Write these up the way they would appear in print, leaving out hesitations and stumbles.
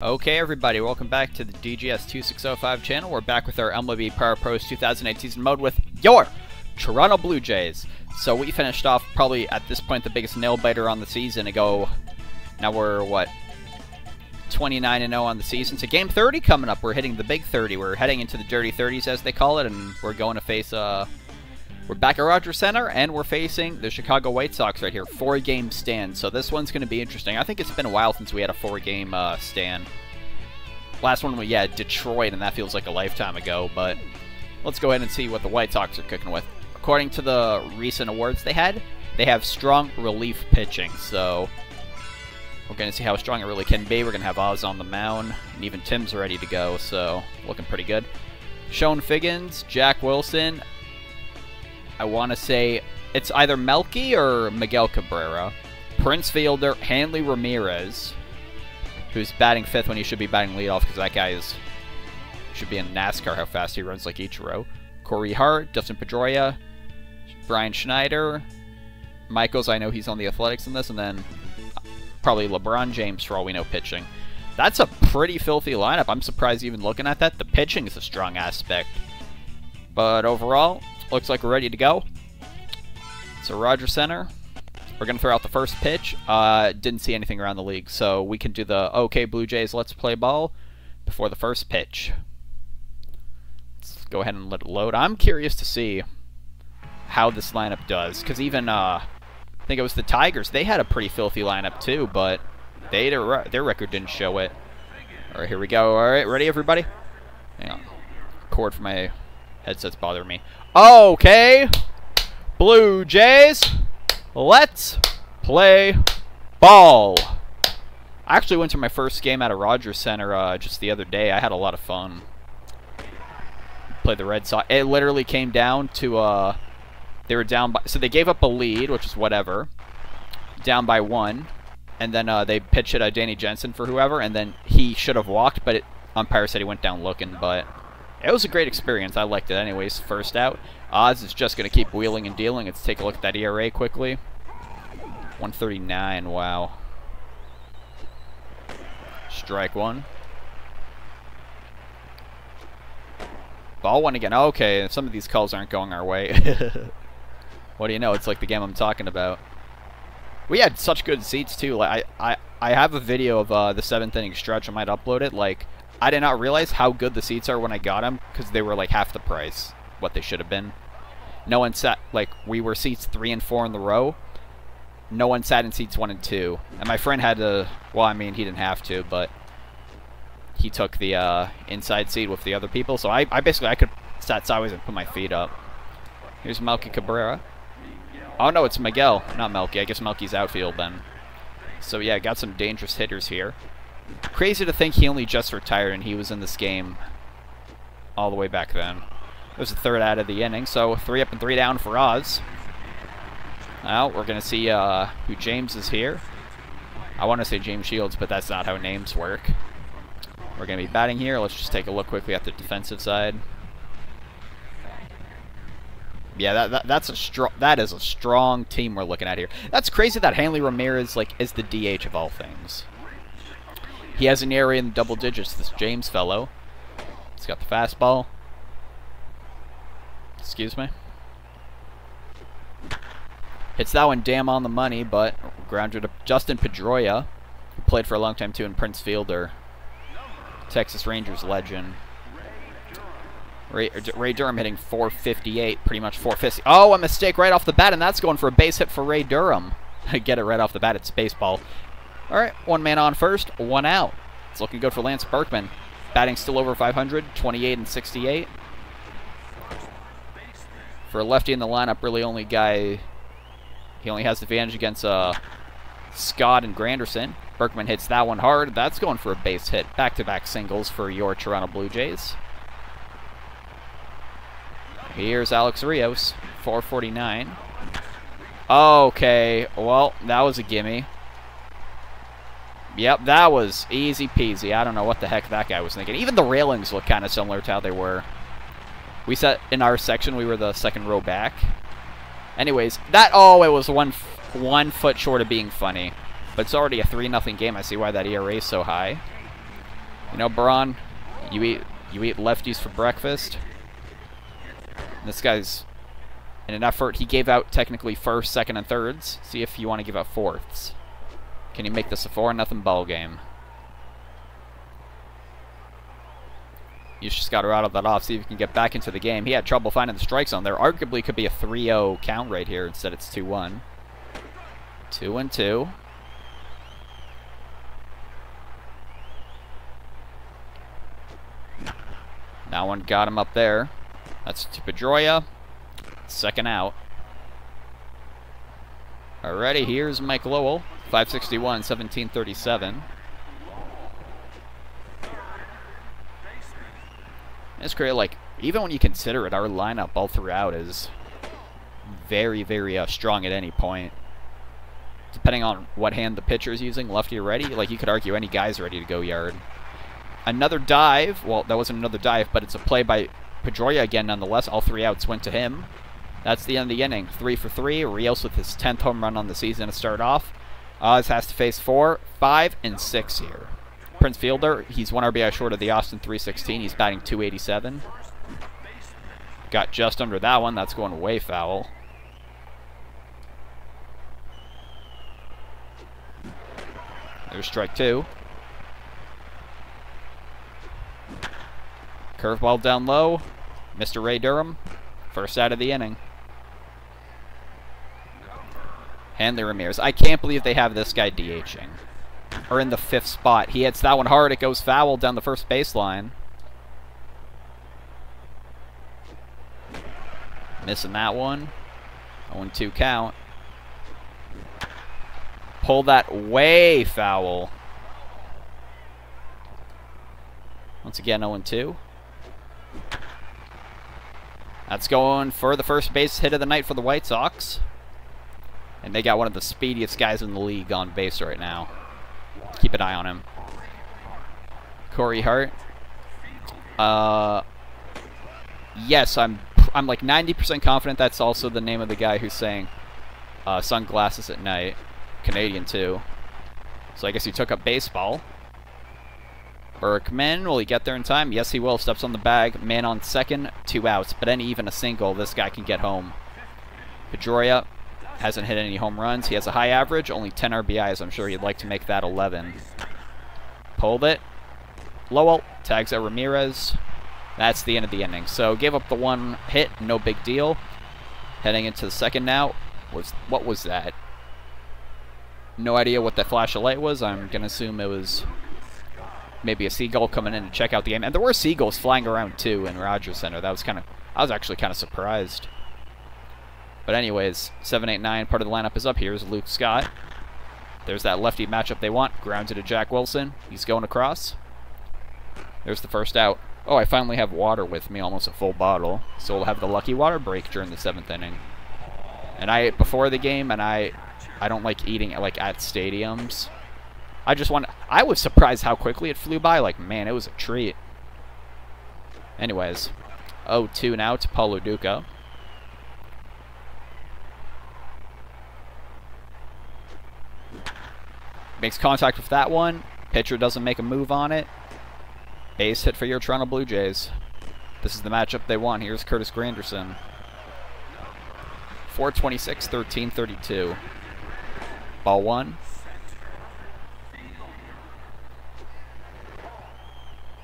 Okay, everybody, welcome back to the DGS 2605 channel. We're back with our MLB Power Pros 2008 season mode with your Toronto Blue Jays. So we finished off probably at this point the biggest nail-biter on the season ago. Now we're, what, 29-0 on the season. So game 30 coming up. We're hitting the big 30. We're heading into the dirty 30s, as they call it, and we're going to face, we're back at Rogers Center, and we're facing the Chicago White Sox right here. 4-game stand, so this one's going to be interesting. I think it's been a while since we had a 4-game stand. Last one, we had Detroit, and that feels like a lifetime ago, but let's go ahead and see what the White Sox are cooking with. According to the recent awards they have strong relief pitching, so we're going to see how strong it really can be. We're going to have Oz on the mound, and even Tim's ready to go, so looking pretty good. Sean Figgins, Jack Wilson, I want to say it's either Melky or Miguel Cabrera. Prince Fielder, Hanley Ramirez, who's batting 5th when he should be batting leadoff because that guy should be in NASCAR how fast he runs, like Ichiro. Corey Hart, Dustin Pedroia, Brian Schneider, Michaels, I know he's on the Athletics in this, and then probably LeBron James for all we know pitching. That's a pretty filthy lineup. I'm surprised even looking at that. The pitching is a strong aspect. But overall, looks like we're ready to go. So Rogers Center. We're going to throw out the first pitch. Didn't see anything around the league, so we can do the OK Blue Jays Let's Play ball before the first pitch. Let's go ahead and let it load. I'm curious to see how this lineup does, because even, I think it was the Tigers, they had a pretty filthy lineup too, but their record didn't show it. All right, here we go. All right, ready, everybody? Hang on. Cord for my headset's bothering me. Okay, Blue Jays, let's play ball. I actually went to my first game at a Rogers Center just the other day. I had a lot of fun. Played the Red Sox. It literally came down to, they were down by, so they gave up a lead, which is whatever, down by 1, and then they pitched it at Danny Jensen for whoever, and then he should have walked, but umpire said he went down looking, but it was a great experience. I liked it anyways. First out. Oz is just going to keep wheeling and dealing. Let's take a look at that ERA quickly. 139. Wow. Strike one. Ball one again. Okay, some of these calls aren't going our way. What do you know? It's like the game I'm talking about. We had such good seats too. Like I have a video of the 7th inning stretch. I might upload it. Like, I did not realize how good the seats are when I got them, because they were like half the price what they should have been. No one sat, like, we were seats 3 and 4 in the row. No one sat in seats 1 and 2. And my friend had to, well, I mean, he didn't have to, but he took the inside seat with the other people. So I could sat sideways and put my feet up. Here's Melky Cabrera. Oh, no, it's Miguel, not Melky. I guess Melky's outfield then. So, yeah, got some dangerous hitters here. Crazy to think he only just retired and he was in this game all the way back then. It was the 3rd out of the inning, so 3 up and 3 down for Oz. Now we're going to see who James is here. I want to say James Shields, but that's not how names work. We're going to be batting here. Let's just take a look quickly at the defensive side. Yeah, that is a strong team we're looking at here. That's crazy that Hanley Ramirez is the DH of all things. He has an ERA in the double digits, this James fellow. He's got the fastball. Excuse me. Hits that one damn on the money, but grounded to Dustin Pedroia, who played for a long time too, and Prince Fielder, Texas Rangers legend. Ray Durham hitting 458, pretty much 450. Oh, a mistake right off the bat, and that's going for a base hit for Ray Durham. Get it right off the bat, it's baseball. All right, 1 man on first, 1 out. It's looking good for Lance Berkman. Batting still over 500, 28 and 68. For a lefty in the lineup, really only guy, he only has the advantage against Scott and Granderson. Berkman hits that one hard. That's going for a base hit. Back-to-back singles for your Toronto Blue Jays. Here's Alex Rios, 449. Okay, well, that was a gimme. Yep, that was easy peasy. I don't know what the heck that guy was thinking. Even the railings look kind of similar to how they were. We sat in our section. We were the 2nd row back. Anyways, it was one foot short of being funny. But it's already a 3-0 game. I see why that ERA is so high. You know, Baron, you eat lefties for breakfast. This guy's, in an effort, he gave out technically first, second, and thirds. See if you want to give out fourths. Can you make this a 4-0 ball game? You just got to rattle that off, see if you can get back into the game. He had trouble finding the strike zone there. Arguably could be a 3-0 count right here. Instead it's 2-1. 2-2. That one got him up there. That's to Pedroia. Second out. Alrighty, here's Mike Lowell. 561, 1737. It's great, like, even when you consider it, our lineup all throughout is very, very strong at any point. Depending on what hand the pitcher is using, lefty or righty, like, you could argue any guy's ready to go yard. Another dive. Well, that wasn't another dive, but it's a play by Pedroia again, nonetheless. All 3 outs went to him. That's the end of the inning. 3 for 3. Rios with his 10th home run on the season to start off. Oz has to face 4, 5, and 6 here. Prince Fielder, he's 1 RBI short of the Austin 316. He's batting 287. Got just under that one. That's going way foul. There's strike 2. Curveball down low. Mr. Ray Durham. First out of the inning. Hanley Ramirez. I can't believe they have this guy DHing. Or in the 5th spot. He hits that one hard. It goes foul down the first baseline. Missing that one. 0-2 count. Pull that way foul. Once again, 0-2. That's going for the first base hit of the night for the White Sox. And they got one of the speediest guys in the league on base right now. Keep an eye on him. Corey Hart. Yes, I'm like 90% confident that's also the name of the guy who's saying sunglasses at night. Canadian too. So I guess he took up baseball. Berkman, will he get there in time? Yes, he will. Steps on the bag. Man on second, 2 outs. But even a single, this guy can get home. Pedroia hasn't hit any home runs. He has a high average, only 10 RBIs. I'm sure he'd like to make that 11. Pulled it. Lowell tags out Ramirez. That's the end of the inning. So gave up the 1 hit, no big deal. Heading into the second now. What was that? No idea what that flash of light was. I'm going to assume it was maybe a seagull coming in to check out the game. And there were seagulls flying around too in Rogers Center. That was I was actually kind of surprised. But anyways, 7-8-9, part of the lineup is up. Here's Luke Scott. There's that lefty matchup they want. Grounds it to Jack Wilson. He's going across. There's the first out. Oh, I finally have water with me, almost a full bottle. So we'll have the lucky water break during the 7th inning. And I ate before the game, and I don't like eating like at stadiums. I was surprised how quickly it flew by. Like, man, it was a treat. Anyways, 0-2 now to Paulo Duca. Makes contact with that one. Pitcher doesn't make a move on it. Base hit for your Toronto Blue Jays. This is the matchup they want. Here's Curtis Granderson. 426, 1332. Ball 1.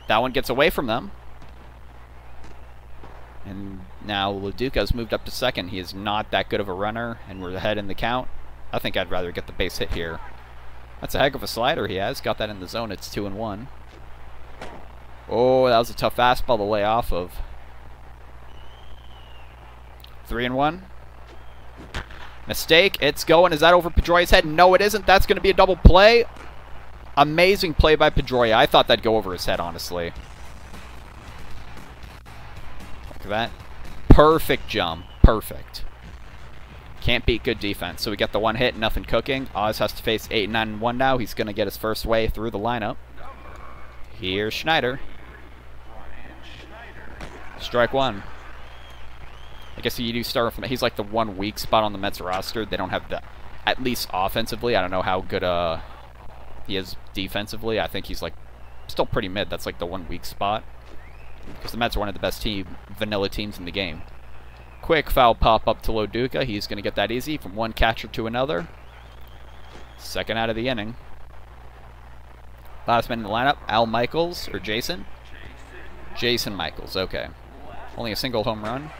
That one gets away from them. And now Laduca's moved up to second. He is not that good of a runner, and we're ahead in the count. I think I'd rather get the base hit here. That's a heck of a slider he has. Got that in the zone. It's 2-1. Oh, that was a tough fastball to lay off of. 3-1. Mistake. It's going. Is that over Pedroia's head? No, it isn't. That's going to be a double play. Amazing play by Pedroia. I thought that'd go over his head, honestly. Look at that. Perfect jump. Perfect. Can't beat good defense. So we get the 1 hit, nothing cooking. Oz has to face 8-9-1 now. He's going to get his first way through the lineup. Here's Schneider. Strike 1. I guess you do start from. He's like the 1 weak spot on the Mets roster. They don't have the, at least offensively. I don't know how good he is defensively. I think he's like still pretty mid. That's like the one weak spot. Because the Mets are one of the best vanilla teams in the game. Quick foul pop up to Loduca. He's going to get that easy from one catcher to another. Second out of the inning. Last man in the lineup, Al Michaels, or Jason? Jason Michaels, okay. Only a single home run.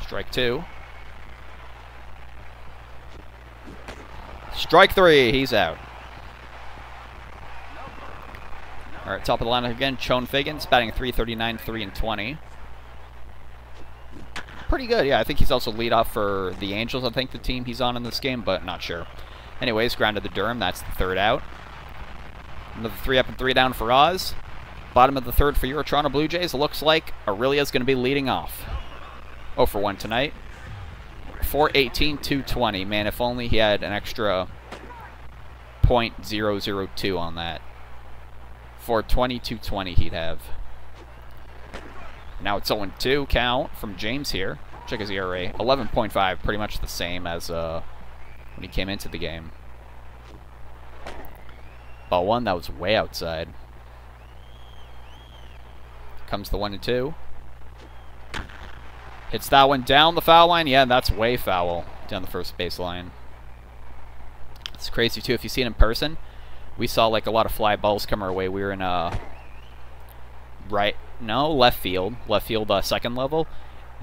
Strike 2. Strike 3, he's out. Alright, top of the lineup again, Chone Figgins, batting .339, 3-20. Pretty good, yeah. I think he's also leadoff for the Angels, I think the team he's on in this game, but not sure. Anyways, grounded to Durham, that's the third out. Another 3 up and 3 down for Oz. Bottom of the third for your Toronto Blue Jays. It looks like Aurelia's going to be leading off. 0 for 1 tonight. 418, 220. Man, if only he had an extra .002 on that. 420, 220 he'd have. Now it's 0-2 count from James here. Check his ERA. 11.5, pretty much the same as when he came into the game. Ball 1, that was way outside. Comes the 1-2. Hits that one down the foul line. Yeah, that's way foul down the first baseline. It's crazy too. If you see it in person, we saw like a lot of fly balls come our way. We were in left field second level.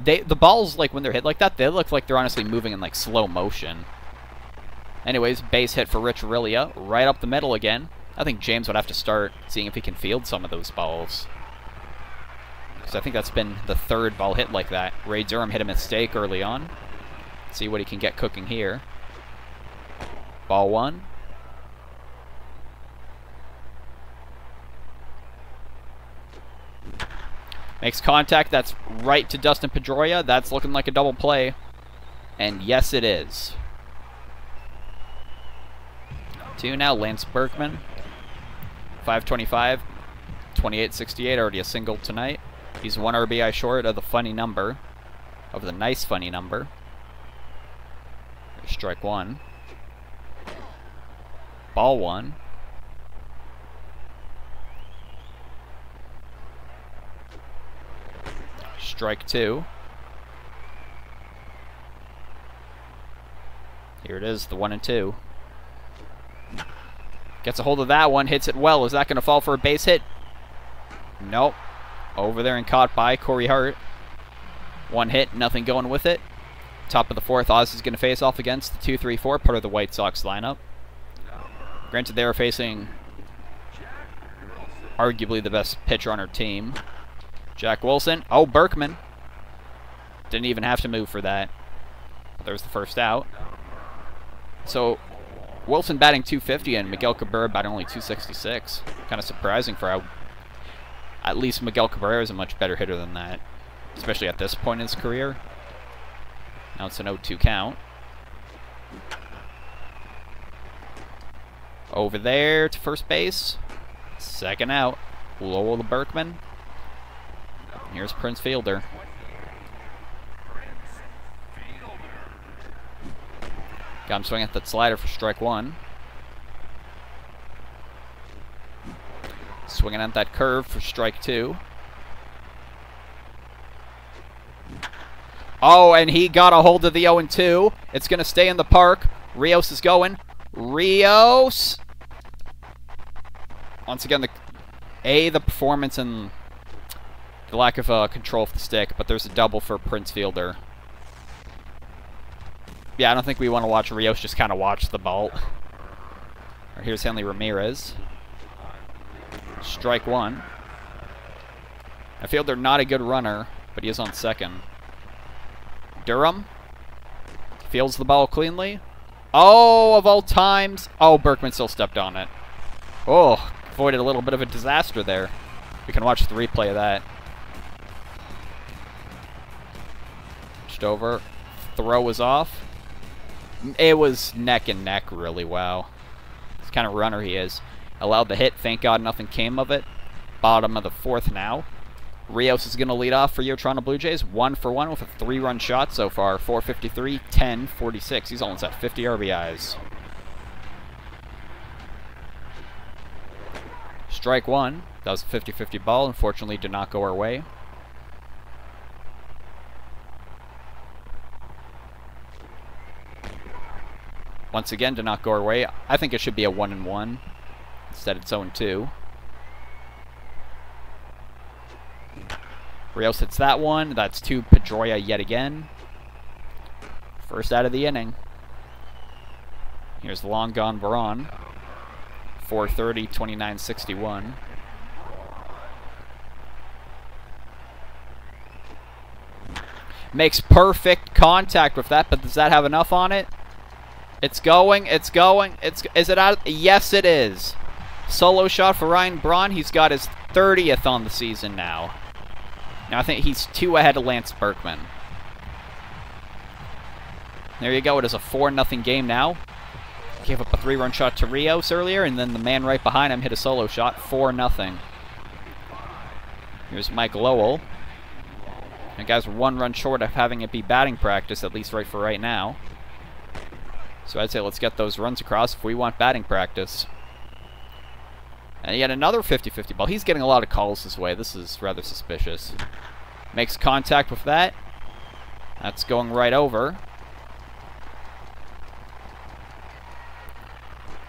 The balls, like when they're hit like that, they look like they're honestly moving in like slow motion. Anyways, base hit for Rich Aurelia, right up the middle again. I think James would have to start seeing if he can field some of those balls, because I think that's been the third ball hit like that. Ray Durham hit a mistake early on. See what he can get cooking here. Ball 1. Makes contact. That's right to Dustin Pedroia. That's looking like a double play. And yes, it is. 2 now, Lance Berkman. 525. 28-68. Already a single tonight. He's 1 RBI short of the funny number. Of the nice funny number. Strike 1. Ball 1. Strike 2. Here it is, the 1-2. Gets a hold of that one, hits it well. Is that going to fall for a base hit? Nope. Over there and caught by Corey Hart. 1 hit, nothing going with it. Top of the 4th, Oz is going to face off against the 2-3-4, part of the White Sox lineup. Granted, they were facing arguably the best pitcher on our team. Jack Wilson. Oh, Berkman. Didn't even have to move for that. There's the first out. So, Wilson batting .250 and Miguel Cabrera batting only .266. Kind of surprising for how... At least Miguel Cabrera is a much better hitter than that, especially at this point in his career. Now it's an 0-2 count. Over there to first base. Second out. Lowell to Berkman. Here's Prince Fielder. Got him swinging at that slider for strike 1. Swinging at that curve for strike 2. Oh, and he got a hold of the 0-2. It's going to stay in the park. Rios is going. Rios! Once again, the performance and the lack of control of the stick, but there's a double for Prince Fielder. Yeah, I don't think we want to watch Rios just kind of watch the ball. Here's Hanley Ramirez. Strike 1. I feel they're not a good runner, but he is on second. Durham fields the ball cleanly. Oh, of all times. Oh, Berkman still stepped on it. Oh, avoided a little bit of a disaster there. We can watch the replay of that. Just over. Throw was off. It was neck and neck, really. Wow. It's the kind of runner he is. Allowed the hit. Thank God nothing came of it. Bottom of the 4th now. Rios is going to lead off for your Toronto Blue Jays. 1 for 1 with a 3-run shot so far. 453, 10, 46. He's almost at 50 RBIs. Strike one. That was a 50-50 ball. Unfortunately, did not go our way. Once again, did not go our way. I think it should be a 1-1. Instead, it's 0-2. Rios hits that one. That's 2 Pedroia yet again. First out of the inning. Here's the long gone Baron. 430, 29-61. Makes perfect contact with that, but does that have enough on it? It's going, it's going, is it out? Yes, it is. Solo shot for Ryan Braun. He's got his 30th on the season now. Now I think he's 2 ahead of Lance Berkman. There you go, it is a 4-0 game now. Gave up a 3-run shot to Rios earlier, and then the man right behind him hit a solo shot, 4-0. Here's Mike Lowell. And guys, we're 1 run short of having it be batting practice, at least right for right now. So I'd say let's get those runs across if we want batting practice. And yet another 50-50 ball. He's getting a lot of calls this way. This is rather suspicious. Makes contact with that. That's going right over.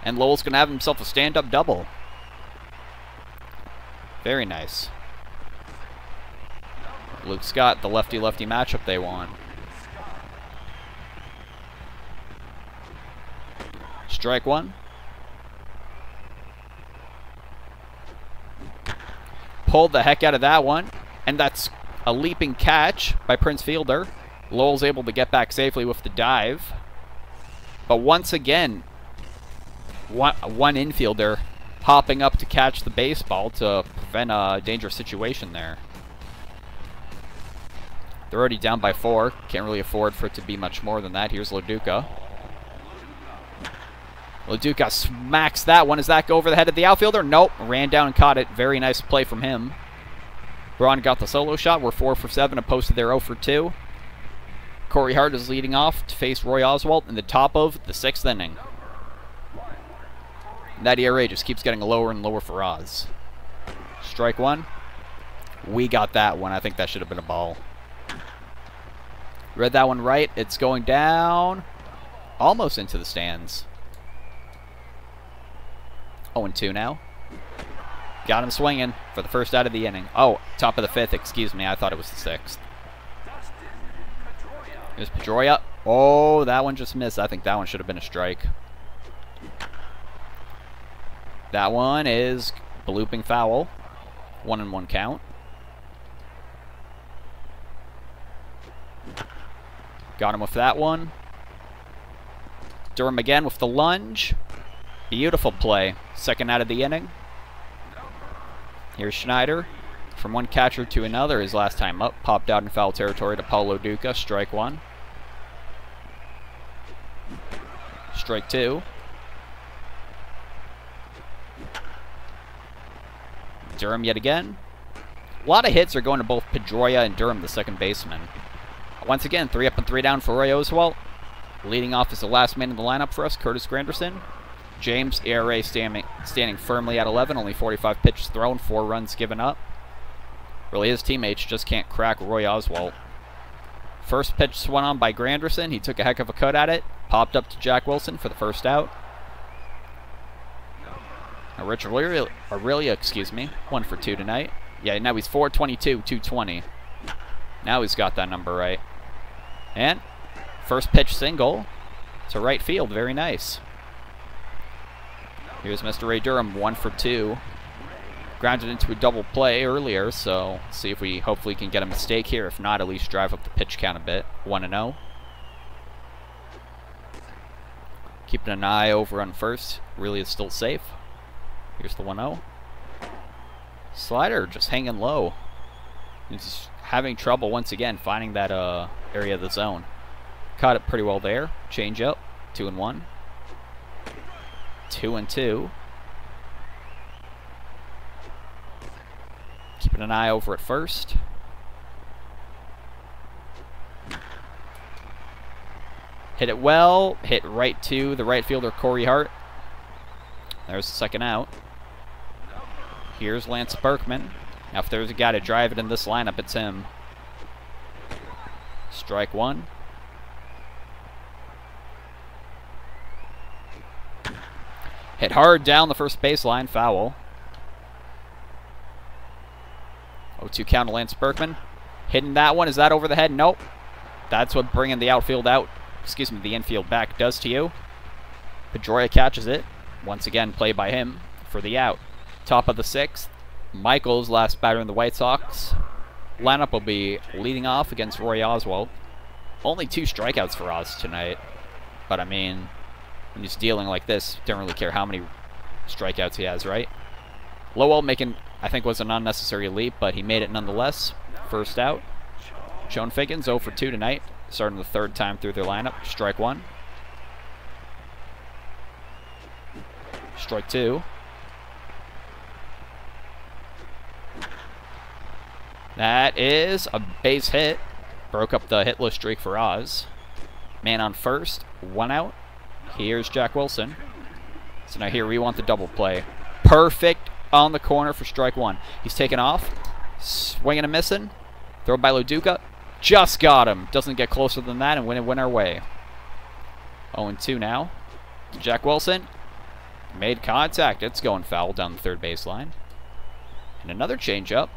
And Lowell's going to have himself a stand-up double. Very nice. Luke Scott, the lefty-lefty matchup they want. Strike one. Pulled the heck out of that one. And that's a leaping catch by Prince Fielder. Lowell's able to get back safely with the dive. But once again, one infielder hopping up to catch the baseball to prevent a dangerous situation there. They're already down by 4. Can't really afford for it to be much more than that. Here's Loduca. Loduca smacks that one. Does that go over the head of the outfielder? Nope. Ran down and caught it. Very nice play from him. Braun got the solo shot. We're 4 for 7. Opposed to their 0 for 2. Corey Hart is leading off to face Roy Oswalt in the top of the 6th inning. That ERA just keeps getting lower and lower for Oz. Strike one. We got that one. I think that should have been a ball. Read that one right. It's going down almost into the stands. 0-2 now. Got him swinging for the first out of the inning. Oh, top of the 5th, excuse me. I thought it was the 6th. Here's Pedroia. Oh, that one just missed. I think that one should have been a strike. That one is a looping foul. 1-1 count. Got him with that one. Durham again with the lunge. Beautiful play. Second out of the inning. Here's Schneider. From one catcher to another, his last time up. Popped out in foul territory to Paulo Duca. Strike one. Strike two. Durham yet again. A lot of hits are going to both Pedroia and Durham, the second baseman. Once again, 3 up and 3 down for Roy Oswalt. Leading off is the last man in the lineup for us, Curtis Granderson. James, ERA standing firmly at 11, only 45 pitches thrown, 4 runs given up. Really, his teammates just can't crack Roy Oswalt. First pitch swung on by Granderson. He took a heck of a cut at it. Popped up to Jack Wilson for the first out. Now Rich Aurelia, excuse me, 1 for 2 tonight. Yeah, now he's 422, 220. Now he's got that number right. And first pitch single to right field. Very nice. Here's Mr. Ray Durham, 1 for 2. Grounded into a double play earlier, so see if we hopefully can get a mistake here. If not, at least drive up the pitch count a bit. 1-0. Keeping an eye over on first. Really is still safe. Here's the 1-0. Slider just hanging low. He's having trouble once again finding that area of the zone. Caught it pretty well there. Change up. 2-1. 2-2. Keeping an eye over at first. Hit it well. Hit right to the right fielder, Corey Hart. There's the second out. Here's Lance Berkman. Now, if there's a guy to drive it in this lineup, it's him. Strike one. Hit hard down the first baseline, foul. 0-2 count to Lance Berkman. Hitting that one. Is that over the head? Nope. That's what bringing the outfield out, excuse me, the infield back does to you. Pedroia catches it. Once again, play by him for the out. Top of the sixth. Michaels, last batter in the White Sox lineup, will be leading off against Roy Oswalt. Only 2 strikeouts for Oz tonight. But, I mean, when he's dealing like this, don't really care how many strikeouts he has, right? Lowell making, I think, was an unnecessary leap, but he made it nonetheless. First out. Sean Figgins, 0 for 2 tonight. Starting the 3rd time through their lineup. Strike one. Strike two. That is a base hit. Broke up the hitless streak for Oz. Man on first. 1 out. Here's Jack Wilson. So now here we want the double play. Perfect on the corner for strike one. He's taken off. Swinging and missing. Throw by Loduca. Just got him. Doesn't get closer than that and win our way. 0-2 now. Jack Wilson. Made contact. It's going foul down the 3rd baseline. And another changeup.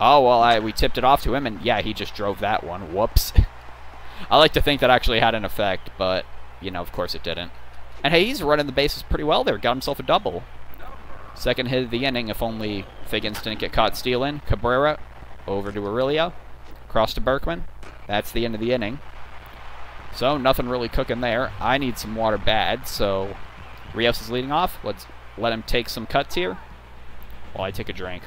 Oh, well, we tipped it off to him, and yeah, he just drove that one. Whoops. I like to think that actually had an effect, but, you know, of course it didn't. And hey, he's running the bases pretty well there. Got himself a double. Second hit of the inning, if only Figgins didn't get caught stealing. Cabrera over to Aurelia. Cross to Berkman. That's the end of the inning. So, nothing really cooking there. I need some water bad, so Rios is leading off. Let's let him take some cuts here while I take a drink.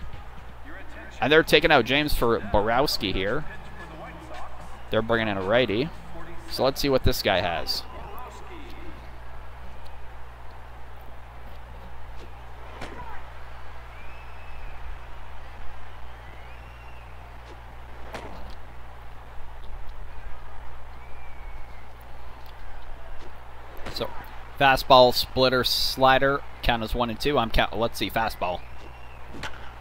And they're taking out James for Borowski here. They're bringing in a righty. So let's see what this guy has. So, fastball, splitter, slider, count as 1 and 2. Let's see, fastball.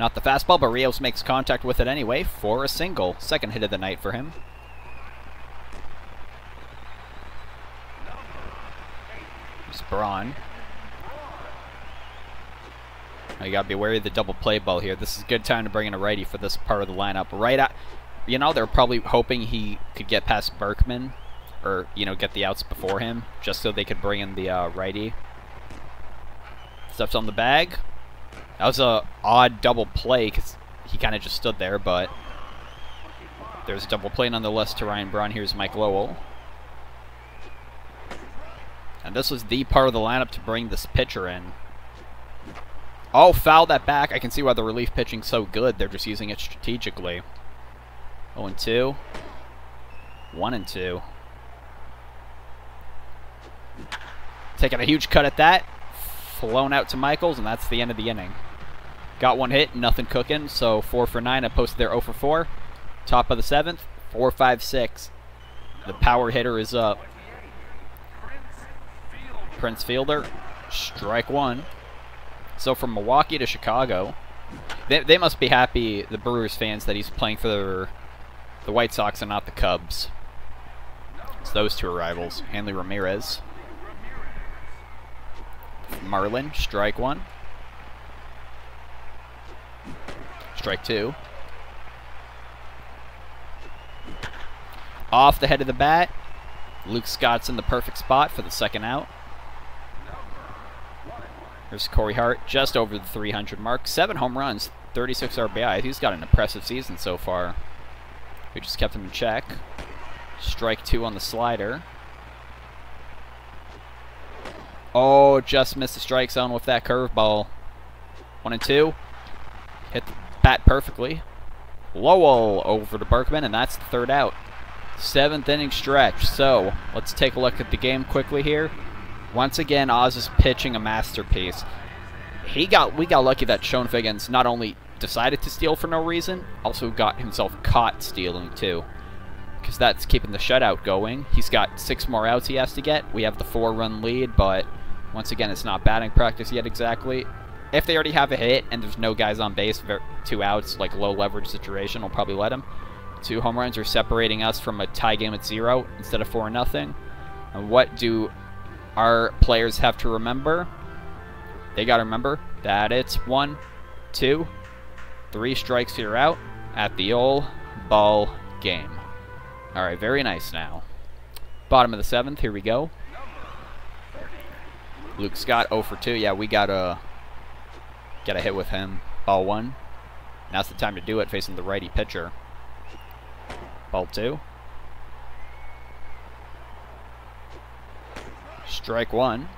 Not the fastball, but Rios makes contact with it anyway for a single. Second hit of the night for him. Here's Braun. Now you gotta be wary of the double play ball here. This is a good time to bring in a righty for this part of the lineup. Right at, you know, they're probably hoping he could get past Berkman, or, you know, get the outs before him, just so they could bring in the righty. Steps on the bag. That was a odd double play because he kind of just stood there, but there's a double play nonetheless to Ryan Braun. Here's Mike Lowell. And this was the part of the lineup to bring this pitcher in. Oh, foul that back. I can see why the relief pitching's so good. They're just using it strategically. 0-2. 1 and 2. Taking a huge cut at that. Flown out to Michaels, and that's the end of the inning. Got one hit, nothing cooking, so 4 for 9. I posted there 0 for 4. Top of the 7th, 4, 5, 6. The power hitter is up. Prince Fielder, strike one. So from Milwaukee to Chicago, they must be happy, the Brewers fans, that he's playing for the White Sox and not the Cubs. It's those two are rivals. Hanley Ramirez. Marlin, strike one. Strike two. Off the head of the bat. Luke Scott's in the perfect spot for the second out. Here's Corey Hart, just over the 300 mark. 7 home runs, 36 RBI. He's got an impressive season so far. We just kept him in check. Strike two on the slider. Oh, just missed the strike zone with that curveball. 1 and 2. Hit the bat perfectly. Lowell over to Berkman, and that's the third out. 7th inning stretch. So, let's take a look at the game quickly here. Once again, Oz is pitching a masterpiece. We got lucky that Sean Figgins not only decided to steal for no reason, also got himself caught stealing too. Because that's keeping the shutout going. He's got 6 more outs he has to get. We have the 4-run lead, but once again, it's not batting practice yet exactly. if they already have a hit and there's no guys on base, 2 outs, like low leverage situation, I'll probably let him. 2 home runs are separating us from a tie game at 0 instead of 4-0. And what do our players have to remember? They got to remember that it's 1, 2, 3 strikes, you're out at the old ball game. All right, very nice now. Bottom of the 7th, here we go. Luke Scott 0 for 2. Yeah, we got a hit with him. Ball 1. Now's the time to do it, facing the righty pitcher. Ball 2. Strike 1.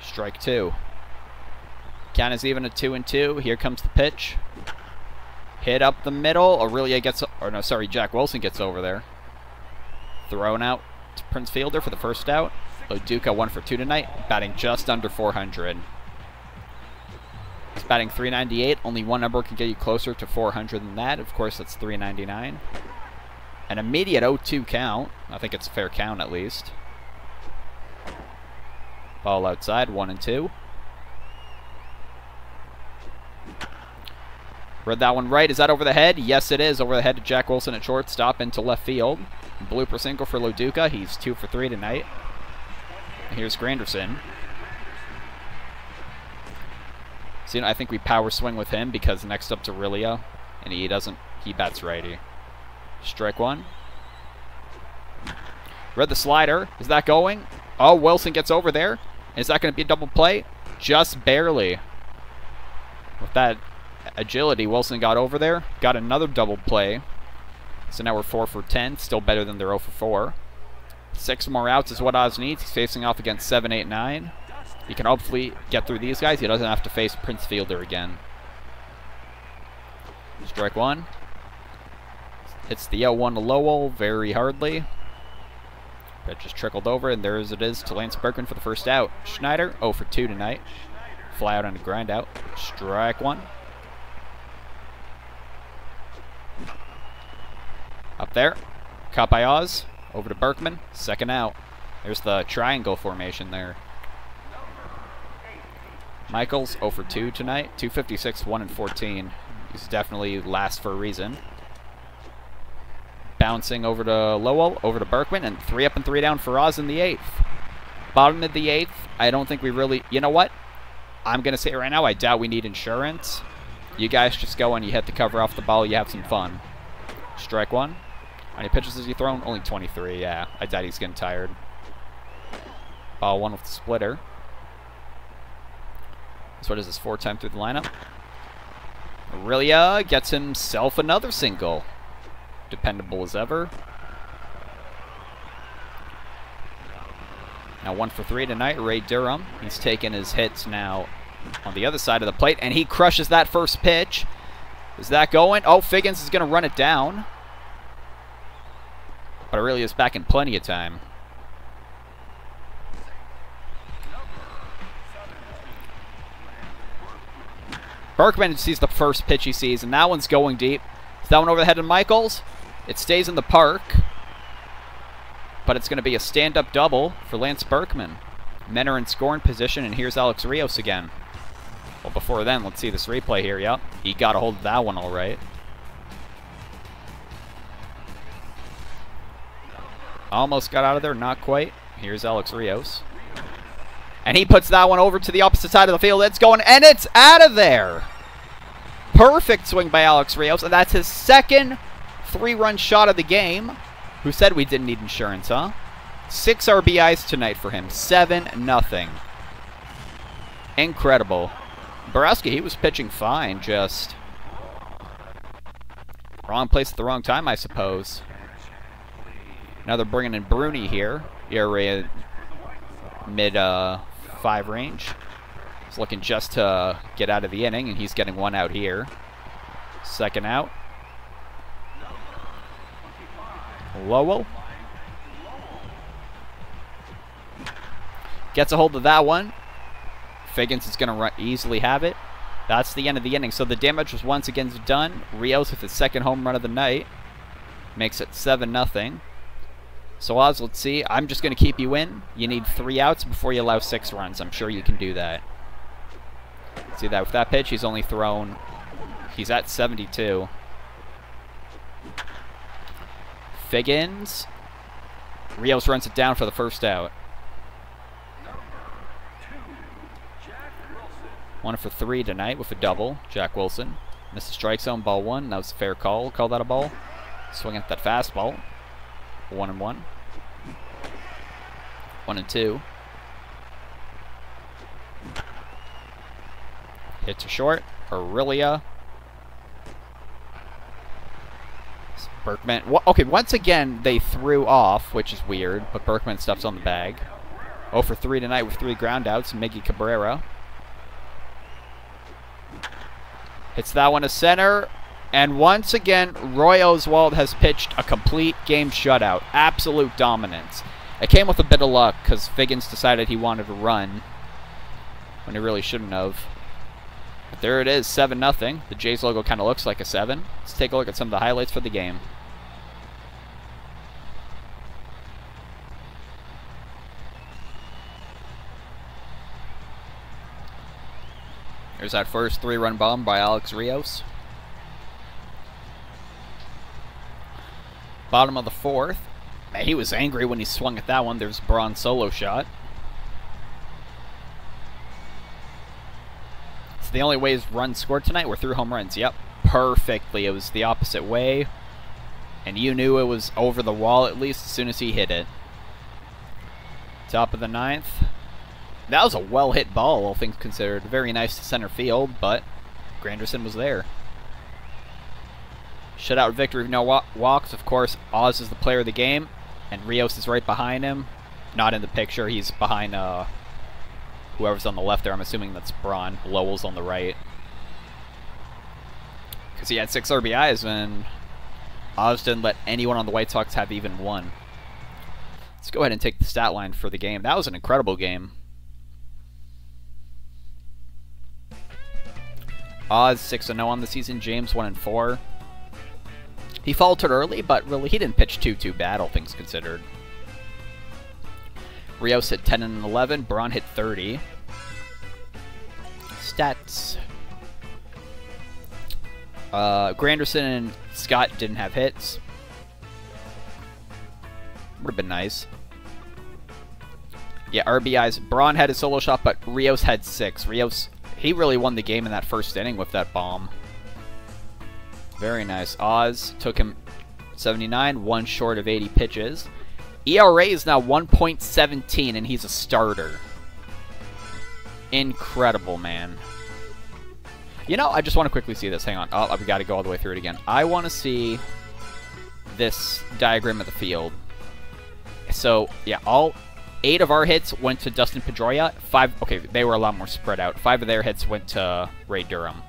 Strike 2. Count is even at 2-2. Here comes the pitch. Hit up the middle. Aurelia gets, or no, sorry, Jack Wilson gets over there. Thrown out to Prince Fielder for the first out. Loduca 1 for 2 tonight, batting just under 400. He's batting 398. Only one number can get you closer to 400 than that. Of course, that's 399. An immediate 0-2 count. I think it's a fair count at least. Ball outside, 1-2. Read that one right. Is that over the head? Yes, it is. Over the head to Jack Wilson at shortstop into left field. Blooper single for Loduca. He's 2 for 3 tonight. Here's Granderson. So, I think we power swing with him because next up's Aurelia, and he bats righty. Strike 1. Read the slider. Is that going? Oh, Wilson gets over there. Is that going to be a double play? Just barely. With that agility, Wilson got over there. Got another double play. So now we're 4 for 10. Still better than their 0 for 4. 6 more outs is what Oz needs. He's facing off against 7, 8, 9. He can hopefully get through these guys. He doesn't have to face Prince Fielder again. Strike 1. Hits the 0-1 to Lowell very hardly. That just trickled over, and there it is to Lance Berkman for the first out. Schneider, 0 for 2 tonight. Fly out on a grind out. Strike 1. Up there. Caught by Oz. Over to Berkman. Second out. There's the triangle formation there. Michaels, 0 for 2 tonight. 256, 1 and 14. He's definitely last for a reason. Bouncing over to Lowell, over to Berkman, and 3 up and 3 down for Oz in the 8th. Bottom of the 8th, I don't think we really... You know what? I'm going to say it right now, I doubt we need insurance. You guys just go and you hit the cover off the ball, you have some fun. Strike 1. How many pitches has he thrown? Only 23, yeah. I doubt he's getting tired. Ball 1 with the splitter. So what is this, 4 time through the lineup? Aurelia gets himself another single. Dependable as ever. Now 1 for 3 tonight, Ray Durham. He's taking his hits now on the other side of the plate, and he crushes that first pitch. Is that going? Oh, Figgins is going to run it down. But Aurelia's back in plenty of time. Berkman sees the first pitch he sees, and that one's going deep. Is that one over the head of Michaels? It stays in the park. But it's going to be a stand-up double for Lance Berkman. Men are in scoring position, and here's Alex Rios again. Well, before then, let's see this replay here. Yep, he got a hold of that one all right. Almost got out of there, not quite. Here's Alex Rios. And he puts that one over to the opposite side of the field. It's going, and it's out of there. Perfect swing by Alex Rios, and that's his second 3-run shot of the game. Who said we didn't need insurance, huh? 6 RBIs tonight for him. 7-0. Incredible. Borowski, he was pitching fine, just wrong place at the wrong time, I suppose. Now they're bringing in Bruni here. ERA mid-5 range. He's looking just to get out of the inning, and he's getting 1 out here. Second out. Lowell gets a hold of that one. Figgins is going to easily have it. That's the end of the inning. So the damage was once again done. Rios with his second home run of the night. Makes it 7-0. So Oz, let's see. I'm just going to keep you in. You need 3 outs before you allow 6 runs. I'm sure you can do that. See that with that pitch, he's only thrown... He's at 72. Figgins. Rios runs it down for the first out. 1 for 3 tonight with a double. Jack Wilson. Missed the strike zone, ball 1. That was a fair call. Call that a ball. Swing at that fastball. 1-1. 1-2. Hit to short. Aurelia. Berkman. Okay, once again, they threw off, which is weird, but Berkman stuffs on the bag. 0 for 3 tonight with 3 groundouts. Miggy Cabrera. Hits that one to center. And once again, Roy Oswalt has pitched a complete game shutout. Absolute dominance. It came with a bit of luck because Figgins decided he wanted to run when he really shouldn't have. But there it is, 7-0. The Jays logo kind of looks like a 7. Let's take a look at some of the highlights for the game. There's that first 3-run bomb by Alex Rios. Bottom of the 4th. Man, he was angry when he swung at that one. There's Braun's solo shot. It's the only ways runs scored tonight were through home runs. Yep, perfectly. It was the opposite way. And you knew it was over the wall at least as soon as he hit it. Top of the 9th. That was a well-hit ball, all things considered. Very nice to center field, but Granderson was there. Shutout victory, no walks. Of course, Oz is the player of the game, and Rios is right behind him. Not in the picture. He's behind whoever's on the left there. I'm assuming that's Braun. Lowell's on the right. Because he had 6 RBIs, and Oz didn't let anyone on the White Sox have even 1. Let's go ahead and take the stat line for the game. That was an incredible game. Oz 6-0 on the season. James 1-4. He faltered early, but really he didn't pitch too bad, all things considered. Rios hit 10-11. Braun hit 30. Stats. Granderson and Scott didn't have hits. Would have been nice. Yeah, RBIs. Braun had a solo shot, but Rios had 6. Rios, he really won the game in that first inning with that bomb. Very nice. Oz took him 79, 1 short of 80 pitches. ERA is now 1.17, and he's a starter. Incredible, man. You know, I just want to quickly see this. Hang on. Oh, we got to go all the way through it again. I want to see this diagram of the field. So, yeah, all 8 of our hits went to Dustin Pedroia. 5, okay, they were a lot more spread out. 5 of their hits went to Ray Durham.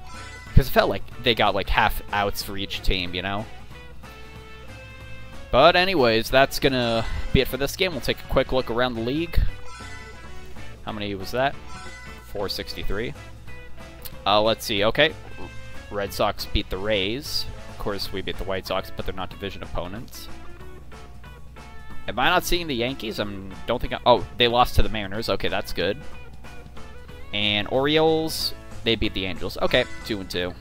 Because it felt like they got like half outs for each team, you know? But anyways, that's going to be it for this game. We'll take a quick look around the league. How many was that? 463. Let's see. Okay. Red Sox beat the Rays. Of course, we beat the White Sox, but they're not division opponents. Am I not seeing the Yankees? Don't think oh, they lost to the Mariners. Okay, that's good. And Orioles... They beat the Angels. Okay, 2-2.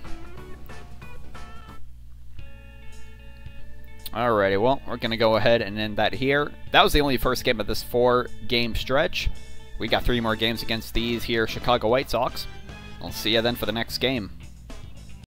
Alrighty, well, we're going to go ahead and end that here. That was the only first game of this 4-game stretch. We got 3 more games against these here Chicago White Sox. I'll see you then for the next game.